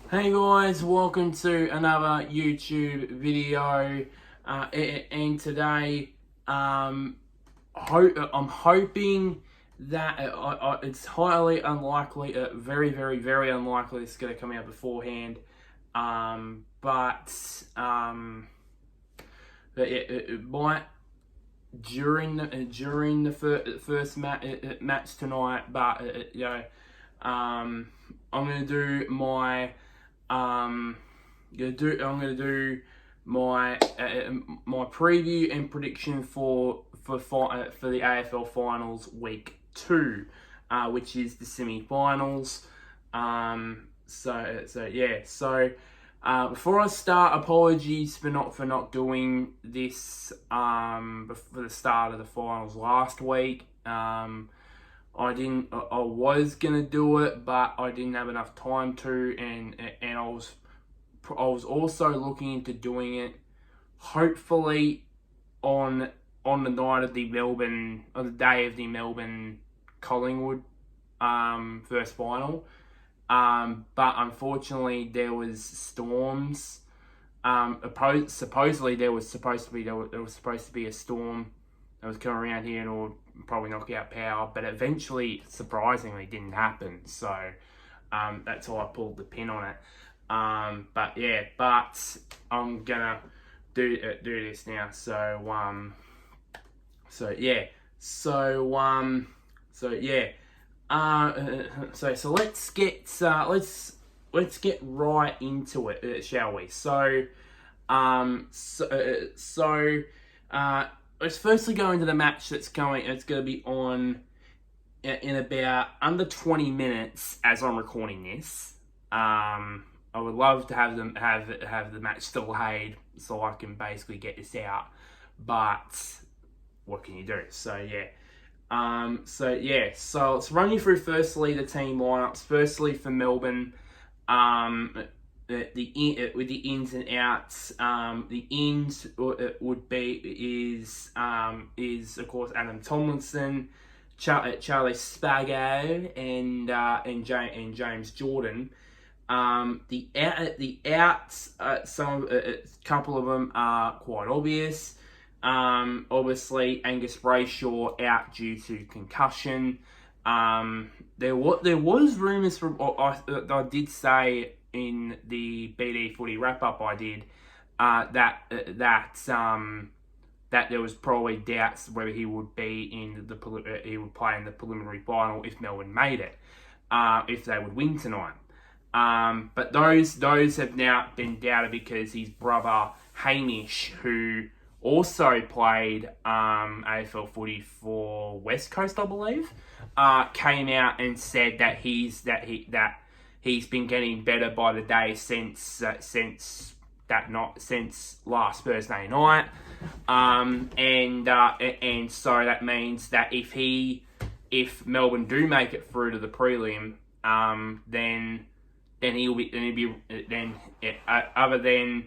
Hey guys, welcome to another YouTube video. And today, I'm hoping that it's highly unlikely, very unlikely it's going to come out beforehand. But it might during the first match tonight. But I'm gonna do my I'm gonna do my preview and prediction for the AFL Finals week 2, which is the semi-finals. Before I start, apologies for not doing this before the start of the finals last week. I didn't. I was gonna do it, but I didn't have enough time to, and I was also looking into doing it, hopefully on the night of the Melbourne, or the day of the Melbourne Collingwood first final. But unfortunately there was storms. Supposedly there was supposed to be a storm that was coming around here and it would probably knock out power, but eventually, surprisingly, didn't happen. So that's why I pulled the pin on it. But I'm gonna do this now. So let's get right into it, shall we? Let's firstly go into the match that's going. It's going to be on in about under 20 minutes as I'm recording this. I would love to have the match delayed so I can basically get this out, but what can you do? So let's run you through firstly the team lineups. Firstly for Melbourne, with the ins and outs. The ins would be is of course Adam Tomlinson, Charlie Spago, and James Jordan. The outs, a couple of them are quite obvious. Obviously Angus Brayshaw out due to concussion. There was rumours from I did say in the BD Footy wrap up I did that there was probably doubts whether he would be he would play in the preliminary final if Melbourne made it, if they would win tonight. But those have now been doubted because his brother Hamish, who also played AFL footy for West Coast, I believe, came out and said that he's been getting better by the day since last Thursday night, and so that means that if Melbourne do make it through to the prelim, other than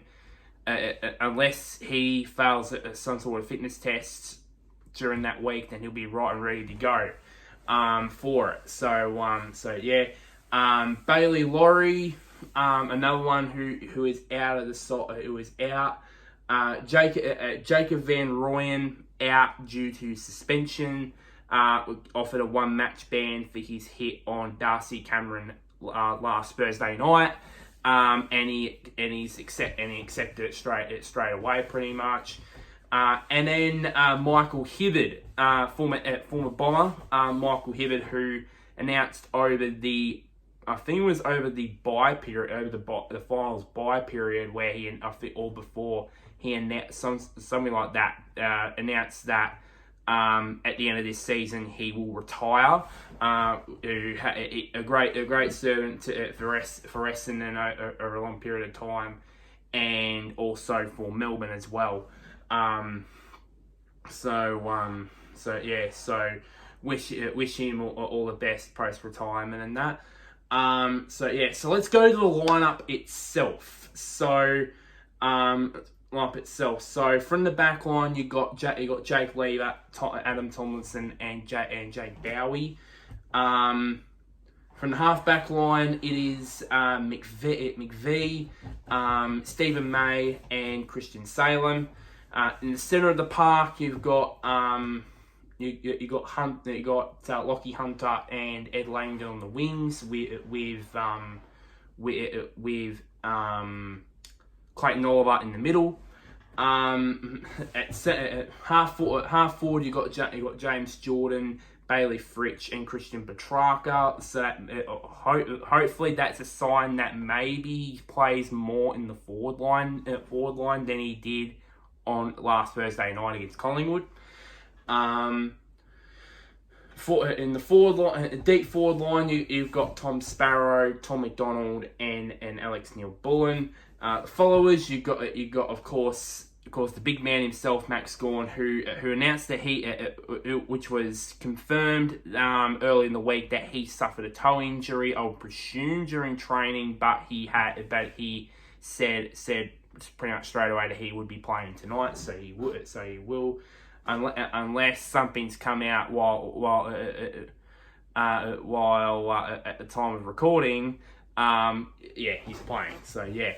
unless he fails some sort of fitness test during that week, then he'll be right and ready to go for it. Bailey Laurie, another one who is out of the who is out. Jacob Van Rooyen out due to suspension. Offered a 1-match ban for his hit on Darcy Cameron last Thursday night. And he accepted it straight away, pretty much. And then Michael Hibberd, former Bomber, Michael Hibberd, who announced over the bye period, over the finals bye period, where before he announced something like that, announced that at the end of this season he will retire. A great servant for Essendon over a long period of time, and also for Melbourne as well. Wish him all the best post retirement and that. So let's go to the lineup itself. So from the back line, you got Jake Lever, Adam Tomlinson, and Jake Bowie. From the half-back line, it is McVee, Stephen May, and Christian Salem. In the centre of the park, you've got you got Lockie Hunter and Ed Langdon on the wings with Clayton Oliver in the middle. At half forward, you got James Jordan, Bailey Fritsch, and Christian Petrarca. So that, hopefully that's a sign that maybe he plays more in the forward line than he did on last Thursday night against Collingwood. In the forward line, deep forward line, you've got Tom Sparrow, Tom McDonald, and Alex Neil-Bullen. The followers, you got of course the big man himself, Max Gawn, who announced that which was confirmed early in the week, that he suffered a toe injury, I would presume during training, but he said pretty much straight away that he would be playing tonight, so he will, unless something's come out while at the time of recording. He's playing. So yeah,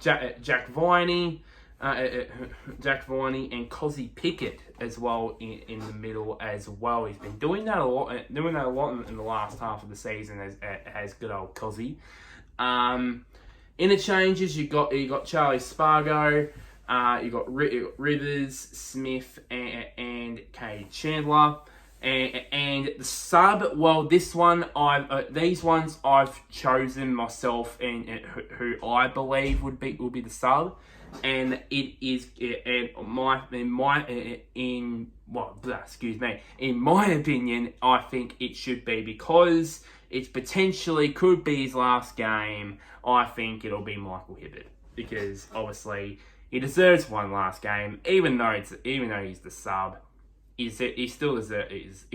Jack Viney and Cozzy Pickett as well in the middle as well. He's been doing that a lot in the last half of the season as good old Cozzy. Interchanges, you got Charlie Spargo, you got Rivers, Smith, and Cade Chandler. And the sub, well, these ones I've chosen myself, and who I believe would be the sub, and it is in my opinion, I think it should be, because it potentially could be his last game. I think it'll be Michael Hibberd, because obviously he deserves one last game, even though he's the sub. He still deserves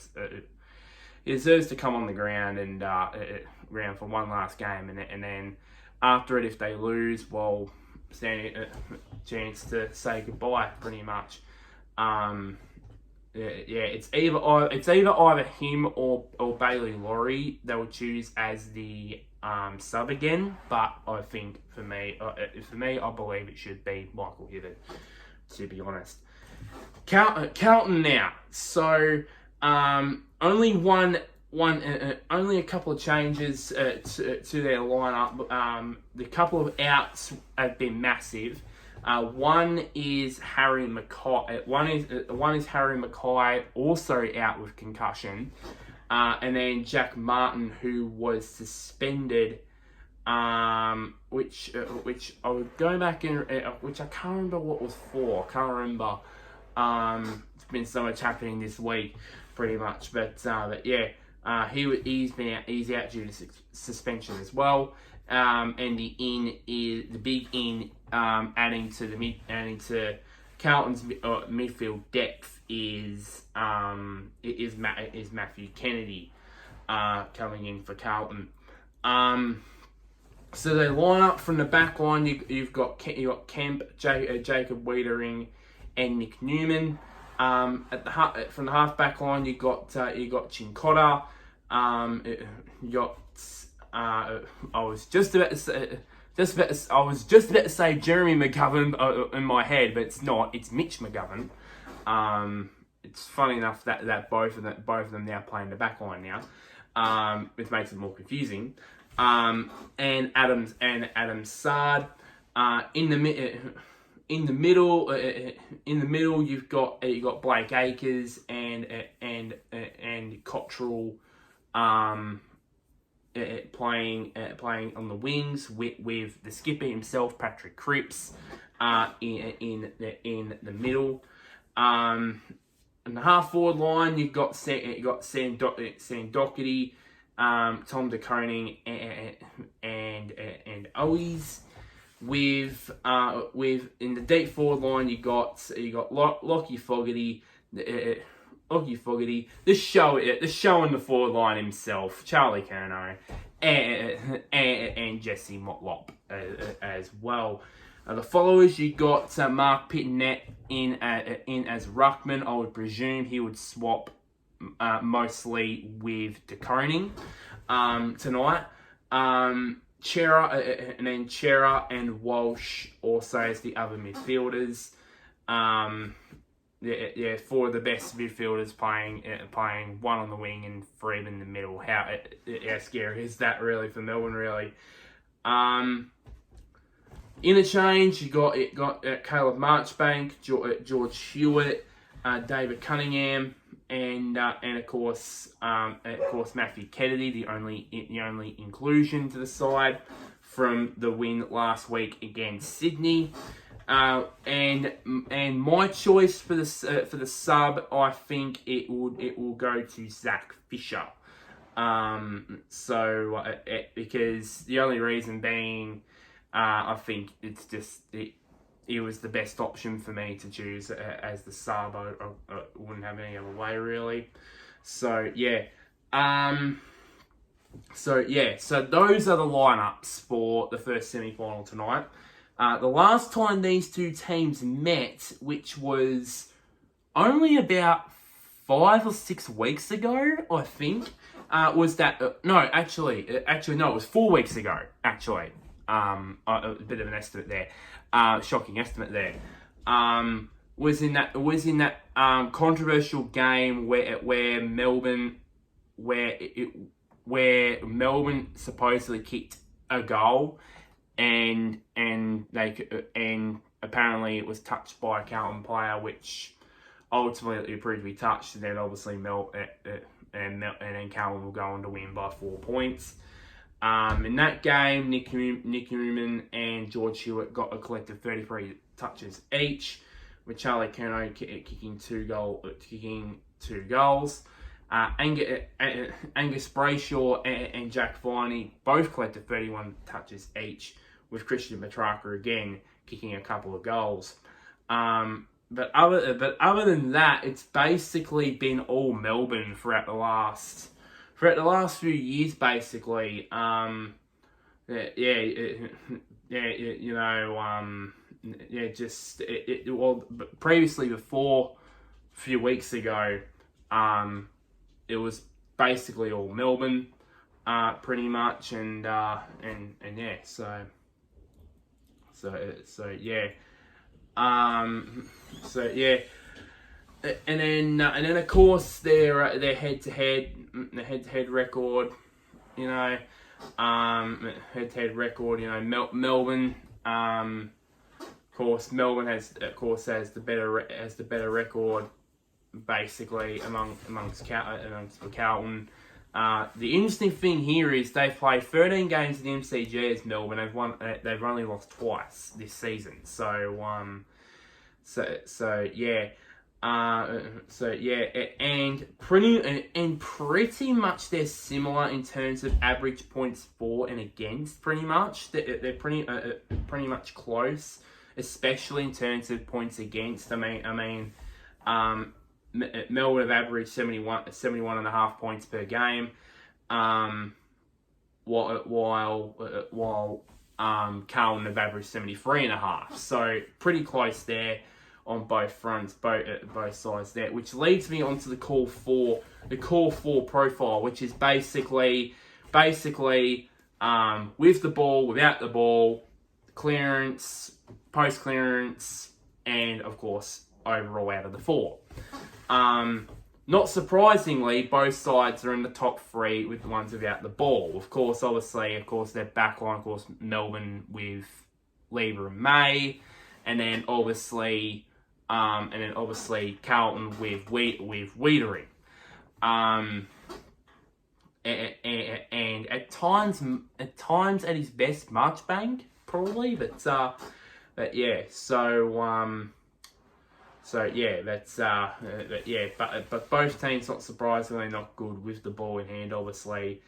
to come on the ground and ground for one last game, and then after it, if they lose, well, standing a chance to say goodbye, pretty much. It's either him or Bailey Laurie they will choose as the sub again, but I think for me, I believe it should be Michael Hibberd, to be honest. Carlton now. So only a couple of changes to their lineup. The couple of outs have been massive. One is Harry Mackay. One is Harry Mackay, also out with concussion, and then Jack Martin, who was suspended. Which I was going back in, which I can't remember what was for. I can't remember. It's been so much happening this week, pretty much. But yeah, he's out due to suspension as well. And the big in, adding to Carlton's midfield depth is Matthew Kennedy coming in for Carlton. So they line up from the back line. You've got Kemp, Jacob Wiedering, and Nick Newman. From the half back line, you got Chincotta. I was just about to say Jeremy McGovern in my head, but it's not. It's Mitch McGovern. It's funny enough that both of them now play in the back line now, which makes it more confusing. And Adam Sard. In the middle, you've got Blake Acres and Cottrell playing on the wings with the skipper himself, Patrick Cripps, in the middle. In the half forward line, you've got Sam Doherty, Tom de Koning, and Owies. With in the deep forward line, you got Lockie Fogarty, the show in the forward line himself, Charlie Curnow, and Jesse Motlop as well. The followers, you got Mark Pittonet in as ruckman. I would presume he would swap mostly with DeConing tonight. Chera and Walsh also as the other midfielders. Four of the best midfielders playing one on the wing and three in the middle. How scary is that really for Melbourne? Really. Interchange, you got Caleb Marchbank, George Hewitt, David Cunningham, and of course Matthew Kennedy, the only inclusion to the side from the win last week against Sydney. And my choice for the sub, I think it will go to Zach Fisher. Because the only reason being, I think it's just it was the best option for me to choose as the sub. I wouldn't have any other way really. So those are the lineups for the first semi-final tonight. The last time these two teams met, which was only about 5 or 6 weeks ago, I think, was that... it was 4 weeks ago, actually. A bit of an estimate there. Shocking estimate there. Was in that controversial game where Melbourne supposedly kicked a goal, and apparently it was touched by a Carlton player, which ultimately proved to be touched, and then obviously and then Carlton will go on to win by 4 points. In that game, Nick Newman and George Hewitt got a collective 33 touches each, with Charlie Curnow kicking two goals. Angus Brayshaw and Jack Viney both collected 31 touches each, with Christian Petrarca again kicking a couple of goals. But other than that, it's basically been all Melbourne throughout the last few years, basically. Previously, before a few weeks ago, it was basically all Melbourne, pretty much, and and then of course their head-to-head record, head-to-head record, Melbourne. Of course, Melbourne has the better record, basically amongst Carlton. The interesting thing here is they've played 13 games in the MCG as Melbourne. They've only lost twice this season. And pretty much they're similar in terms of average points for and against. Pretty much they're pretty much close, especially in terms of points against. Melbourne have averaged 71.5 points per game, while Carlton have averaged 73.5. So pretty close there on both fronts, both sides there. Which leads me onto the call for profile, which is basically with the ball, without the ball, clearance, post clearance, and of course overall out of the 4. Not surprisingly, both sides are in the top 3 with the ones without the ball. Of course, their backline, of course, Melbourne with Lever and May, and then obviously Carlton with Wiedering. And at times at his best, Marchbank probably, but both teams, not surprisingly, not good with the ball in hand, obviously.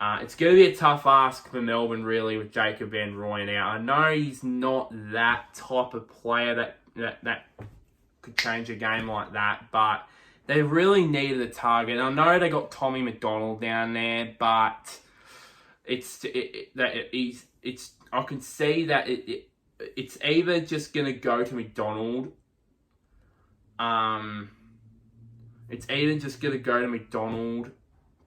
It's going to be a tough ask for Melbourne, really, with Jacob Van Rooyen out. I know he's not that type of player that could change a game like that, but they really needed a target. I know they got Tommy McDonald down there, but I can see that it's either just going to go to McDonald. It's either just going to go to McDonald,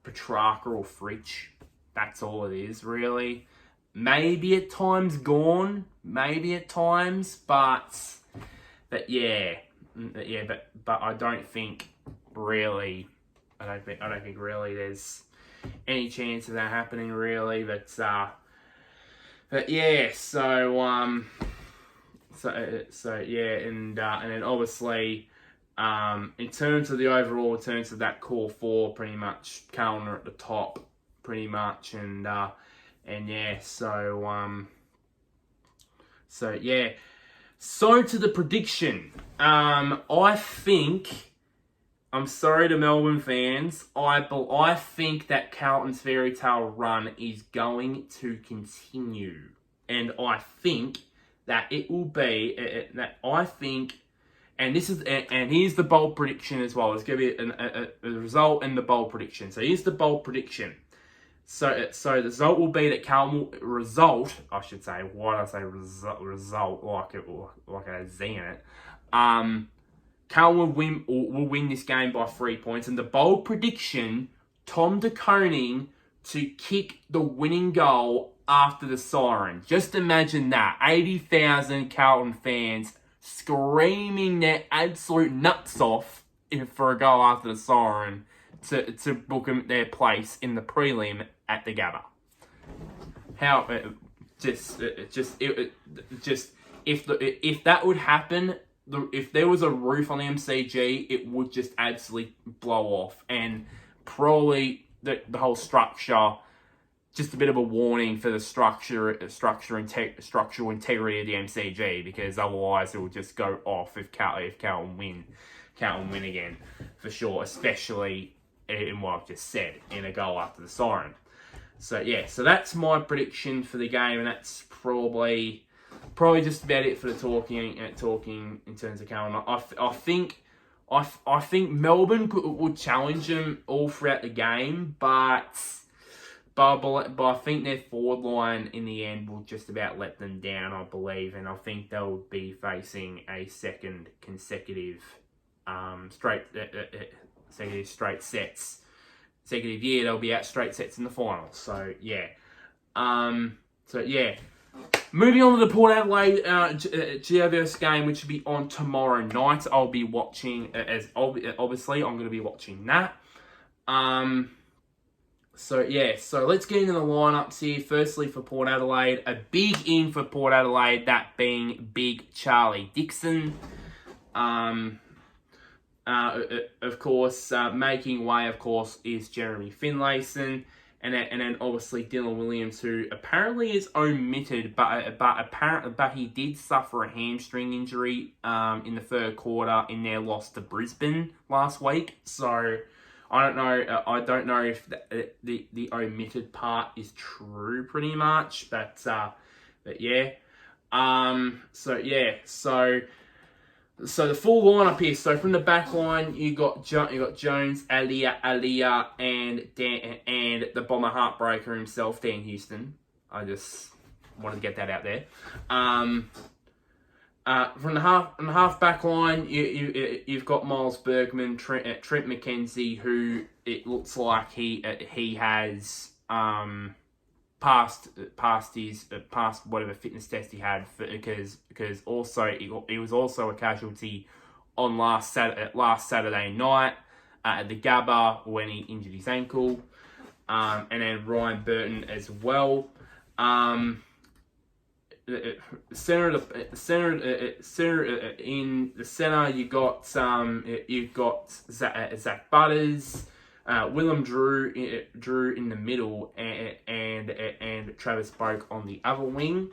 Petrarca, or Fritsch. That's all it is, really. Maybe at times Gorn. Maybe at times. But I don't think really... I don't think really there's any chance of that happening, really. But yeah, so yeah, and then obviously, in terms of the overall, in terms of that core four, pretty much Carlton are at the top, pretty much, and yeah, so yeah, so to the prediction, I think. I'm sorry to Melbourne fans. I think that Carlton's fairy tale run is going to continue, and I think that it will be and here's the bold prediction as well. There's going to be a result and the bold prediction. So here's the bold prediction. So the result will be that Carlton will result. I should say. Why did I say result like a Z in it? Carlton will win this game by 3 points. And the bold prediction, Tom De Koning to kick the winning goal after the siren. Just imagine that. 80,000 Carlton fans screaming their absolute nuts off for a goal after the siren to book them their place in the prelim at the Gabba. If that would happen, if there was a roof on the MCG, it would just absolutely blow off, and probably the whole structure. Just a bit of a warning for the structural integrity of the MCG, because otherwise it will just go off if Carlton win again for sure, especially in what I've just said, in a goal after the siren. So yeah, so that's my prediction for the game, and that's probably just about it for the talking in terms of Carlton. I think Melbourne would challenge them all throughout the game, but I think their forward line in the end will just about let them down, I believe, and I think they'll be facing a second consecutive year. They'll be out straight sets in the finals. So yeah, Moving on to the Port Adelaide GWS game, which will be on tomorrow night. I'll be watching, obviously I'm going to be watching that. So let's get into the lineups here. Firstly, for Port Adelaide, a big in for Port Adelaide, that being Big Charlie Dixon. Of course, making way, of course, is Jeremy Finlayson. And then obviously Dylan Williams, who apparently is omitted, but he did suffer a hamstring injury in the third quarter in their loss to Brisbane last week. So I don't know if the omitted part is true, pretty much. But yeah. So the full lineup here. So from the back line, you got Jones, Aliyah, and the Bomber Heartbreaker himself, Dan Houston. I just wanted to get that out there. From the half back line, you've got Miles Bergman, Trent McKenzie, who it looks like he has passed whatever fitness test he had, because also he was also a casualty on last Saturday night at the Gabba when he injured his ankle, and then Ryan Burton as well. In the center, you've got Zach Butters. Willem Drew in the middle, and Travis Boak on the other wing.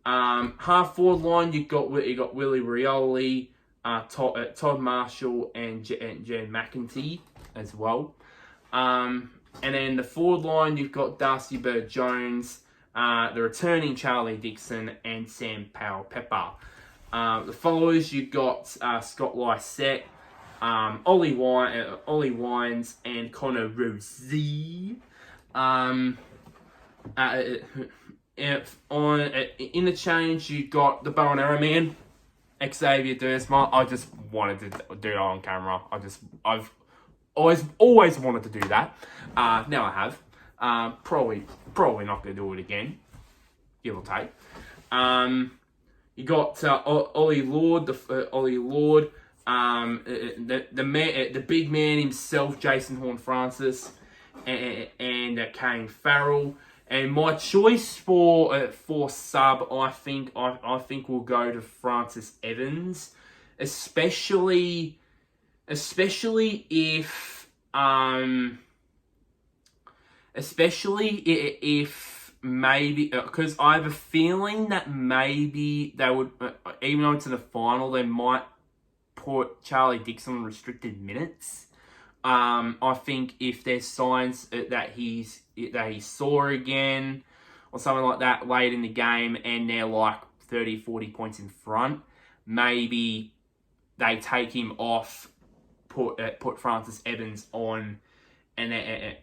Half forward line, you got Willie Rioli, Todd Marshall, and Jen McEntee as well. And then the forward line, you've got Darcy Bird-Jones, the returning Charlie Dixon, and Sam Powell-Pepper. The followers, you've got Scott Lysette, Ollie Wines, and Connor Rosie. In the change, you got the bow and arrow man, Xavier Dersma. I just wanted to do it on camera. I've always wanted to do that. Now I have. Probably not going to do it again, give or take. You got Ollie Lord, the man, the big man himself, Jason Horne-Francis, and Kane Farrell. And my choice for sub, I think will go to Francis Evans, especially if maybe, because I have a feeling that maybe they would, even though it's in the final, they might put Charlie Dixon on restricted minutes. I think if there's signs that he's sore again or something like that late in the game and they're like 30, 40 points in front, maybe they take him off, put Francis Evans on, and then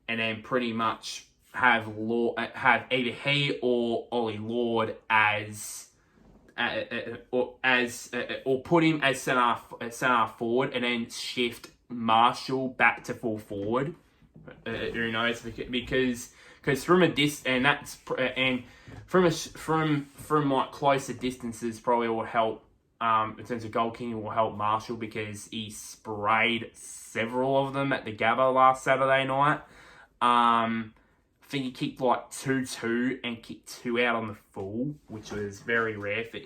then pretty much have either he or Ollie Lord or put him as centre forward and then shift Marshall back to full forward. Who knows? Because from a from like closer distances probably will help. In terms of goal kicking, will help Marshall because he sprayed several of them at the Gabba last Saturday night. I think he kicked like 2-2 and kicked 2 out on the full, which was very rare for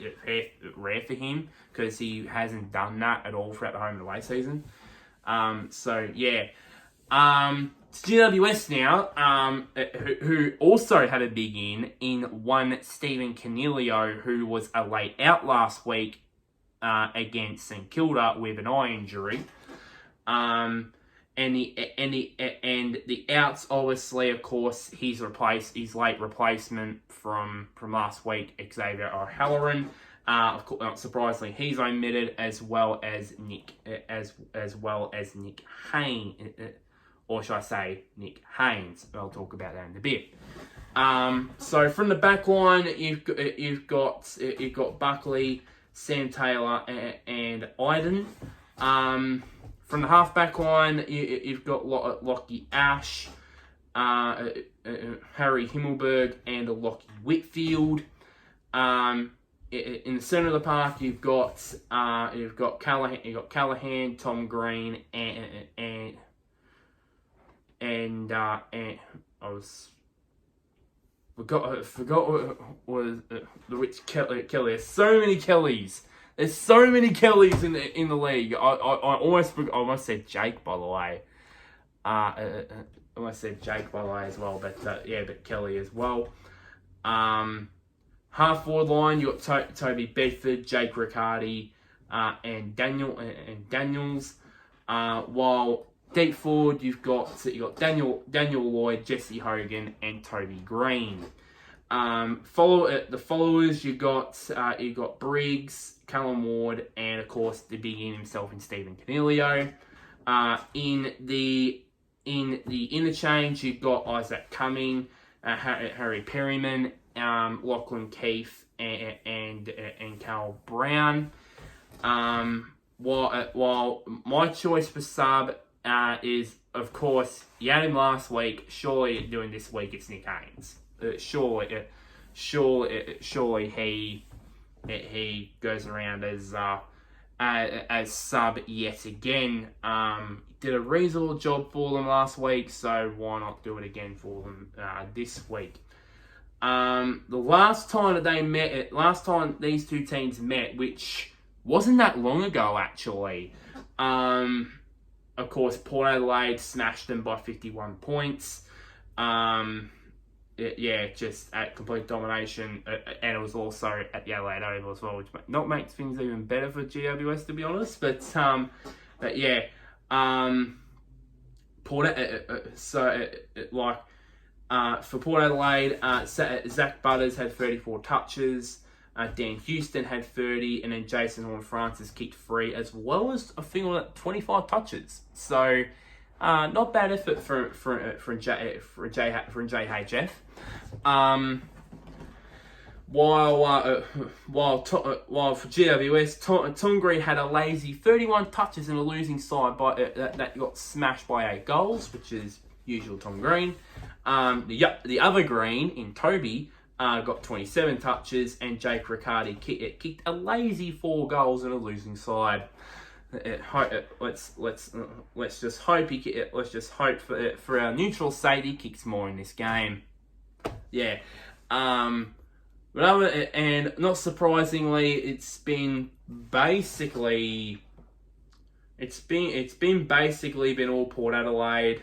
him because he hasn't done that at all throughout the home and away season. So yeah. It's GWS now, who also had a big in one Stephen Canelio, who was a late out last week against St Kilda with an eye injury. And the outs, obviously, of course, his late replacement from last week, Xavier O'Halloran. Of course, not surprisingly, he's omitted, as well as Nick Haynes, or should I say Nick Haynes? I'll talk about that in a bit. So from the back line, you've got Buckley, Sam Taylor, and Iden. From the half-back line, you've got Lockie Ash, Harry Himmelberg, and Lockie Whitfield. In the centre of the park, you've got Callahan, Tom Green, and I forgot what was the which Kelly. There's so many Kellys. There's so many Kellys in the league. I almost said Jake, by the way. I almost said Jake, by the way, as well. But but Kelly as well. Half forward line, you got Toby Bedford, Jake Riccardi, and Daniels. While deep forward, you've got Daniel Lloyd, Jesse Hogan, and Toby Green. The followers, you got Briggs, Callum Ward, and of course the big in himself in Stephen Canelio. In the interchange, you've got Isaac Cumming, Harry Perryman, Lachlan Keefe, and Carl Brown. While my choice for sub is, of course, you had him last week. Surely doing this week it's Nick Haynes. Surely he goes around as sub yet again. Did a reasonable job for them last week, so why not do it again for them this week? The last time these two teams met, which wasn't that long ago actually. Of course, Port Adelaide smashed them by 51 points. Just at complete domination, and it was also at the Adelaide Oval as well, which not makes things even better for GWS, to be honest. But for Port Adelaide, Zach Butters had 34 touches, Dan Houston had 30, and then Jason Horne-Francis kicked 3, as well as I think 25 touches. So not bad effort for JHF. While for GWS, Tom Green had a lazy 31 touches in a losing side that got smashed by 8 goals, which is usual Tom Green. The other Green in Toby got 27 touches, and Jake Riccardi kicked a lazy 4 goals in a losing side. Let's just hope for our neutral side he kicks more in this game. Yeah. And not surprisingly, it's been basically been all Port Adelaide,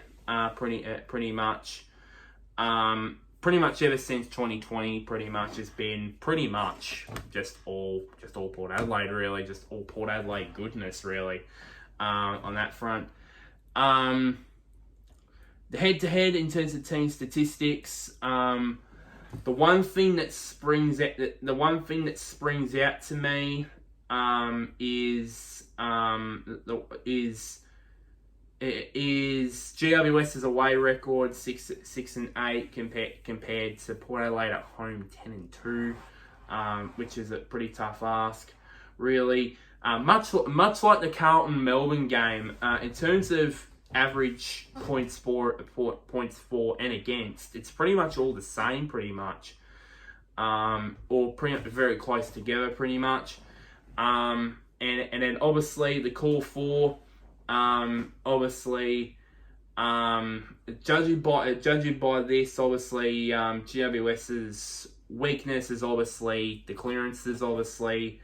pretty much ever since 2020. Pretty much has been just all Port Adelaide, really, just all Port Adelaide goodness, really, on that front. The head-to-head in terms of team statistics. The one thing that springs out to me is GWS's away record 6-8 compared to Port Adelaide at home 10-2, which is a pretty tough ask, really. Much like the Carlton Melbourne game, in terms of average points for and against, it's pretty much all the same, pretty much, or very close together, pretty much. And then obviously the call for, judging by this, obviously GWS's weakness is obviously the clearances, obviously.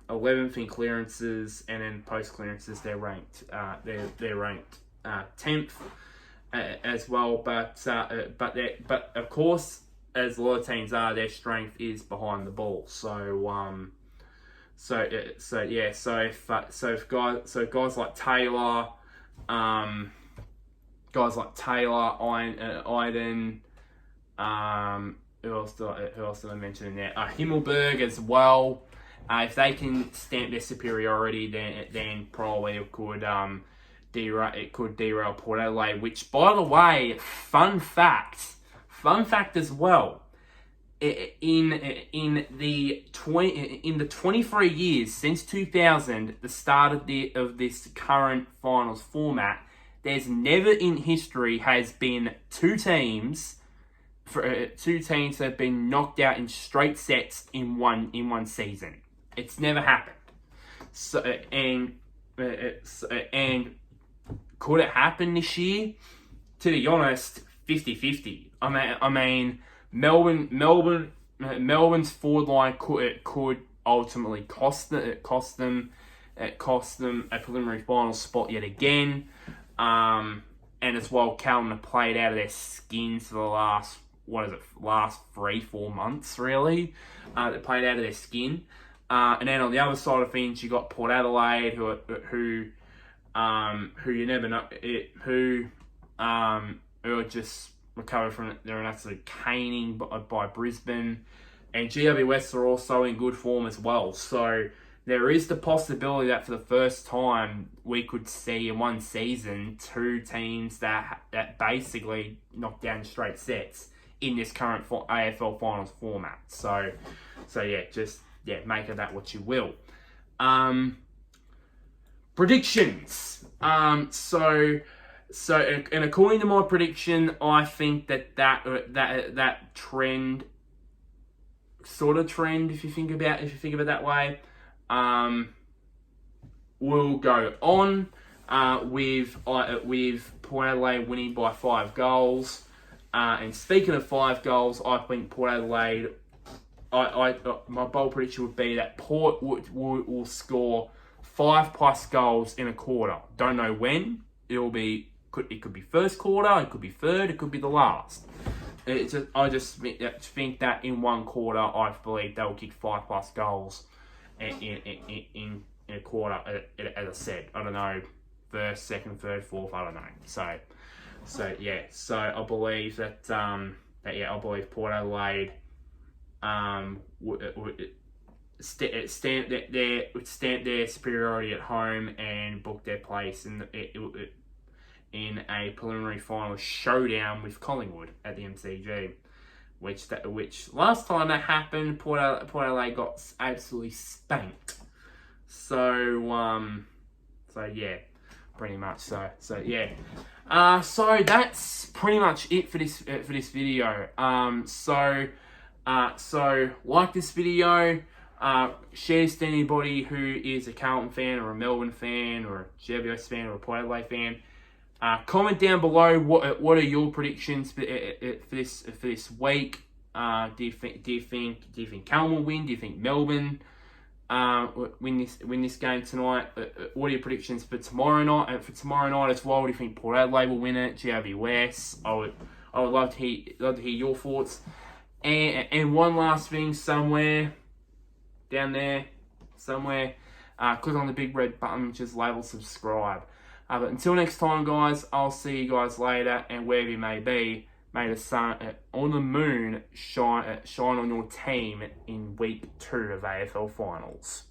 11th in clearances, and then post clearances they're ranked 10th as well. But of course, as a lot of teams are, their strength is behind the ball. So if guys like Taylor, Iden, who else did I mention in there? Himmelberg as well. If they can stamp their superiority, then probably it could derail Port Adelaide. Which, by the way, fun fact as well. In the 23 years since 2000, the start of this current finals format, there's never in history has been two teams that have been knocked out in straight sets in one season. It's never happened. So and could it happen this year? To be honest, 50-50. I mean, Melbourne's forward line could ultimately cost them a preliminary final spot yet again. And as well, Carlton have played out of their skins for the last 3-4 months, really. They played out of their skin. And then on the other side of things, you got Port Adelaide, who you never know, who are just recovered from their absolute caning by Brisbane, and GWS are also in good form as well. So there is the possibility that for the first time we could see in one season two teams that basically knock down straight sets in this current AFL finals format. So yeah, just. Yeah, make of that what you will. Predictions. So, and according to my prediction, I think that trend, if you think about it that way, will go on with Port Adelaide winning by 5 goals. And speaking of 5 goals, I think Port Adelaide. My bold prediction would be that Port will score 5+ goals in a quarter. Don't know when. It could be first quarter, it could be third, it could be the last. I just think that in one quarter, I believe they'll kick 5+ goals in a quarter. As I said, I don't know, first, second, third, fourth, I don't know. So yeah. So I believe that I believe Port Adelaide. Stamp their superiority at home and book their place in a preliminary final showdown with Collingwood at the MCG. which last time that happened, Port Adelaide got absolutely spanked. So yeah, pretty much so. So yeah. So that's pretty much it for this video. So like this video, share this to anybody who is a Carlton fan or a Melbourne fan or a GWS fan or a Port Adelaide fan. Comment down below what are your predictions for this week. Do you think Carlton will win? Do you think Melbourne win this game tonight? What are your predictions for tomorrow night? And for tomorrow night as well, do you think Port Adelaide will win it? GWS? I would love to hear your thoughts. And one last thing, somewhere down there, click on the big red button, which is labeled subscribe. But until next time, guys, I'll see you guys later, and wherever you may be, may the sun on the moon shine on your team in week 2 of AFL Finals.